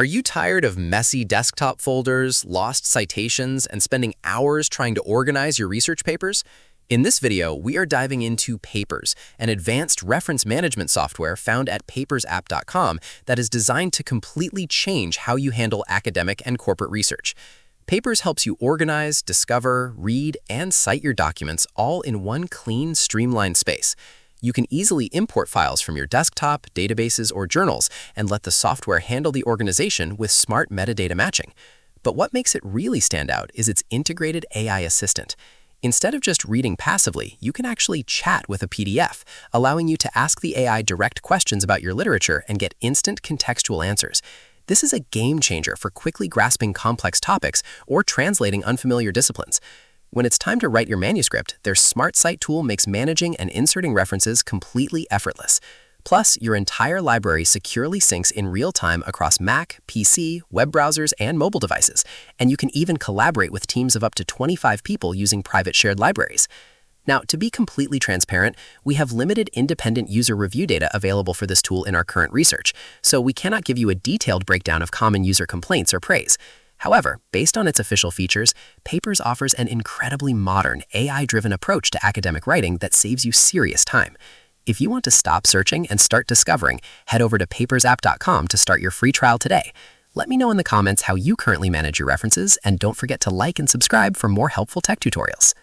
Are you tired of messy desktop folders, lost citations, and spending hours trying to organize your research papers? In this video, we are diving into Papers, an advanced reference management software found at papersapp.com that is designed to completely change how you handle academic and corporate research. Papers helps you organize, discover, read, and cite your documents all in one clean, streamlined space. You can easily import files from your desktop, databases, or journals and let the software handle the organization with smart metadata matching. But what makes it really stand out is its integrated AI assistant. Instead of just reading passively, you can actually chat with a PDF, allowing you to ask the AI direct questions about your literature and get instant contextual answers. This is a game changer for quickly grasping complex topics or translating unfamiliar disciplines. When it's time to write your manuscript, their Smart Cite tool makes managing and inserting references completely effortless. Plus, your entire library securely syncs in real time across Mac, PC, web browsers, and mobile devices, and you can even collaborate with teams of up to 25 people using private shared libraries. Now, to be completely transparent, we have limited independent user review data available for this tool in our current research, so we cannot give you a detailed breakdown of common user complaints or praise. However, based on its official features, Papers offers an incredibly modern, AI-driven approach to academic writing that saves you serious time. If you want to stop searching and start discovering, head over to papersapp.com to start your free trial today. Let me know in the comments how you currently manage your references, and don't forget to like and subscribe for more helpful tech tutorials.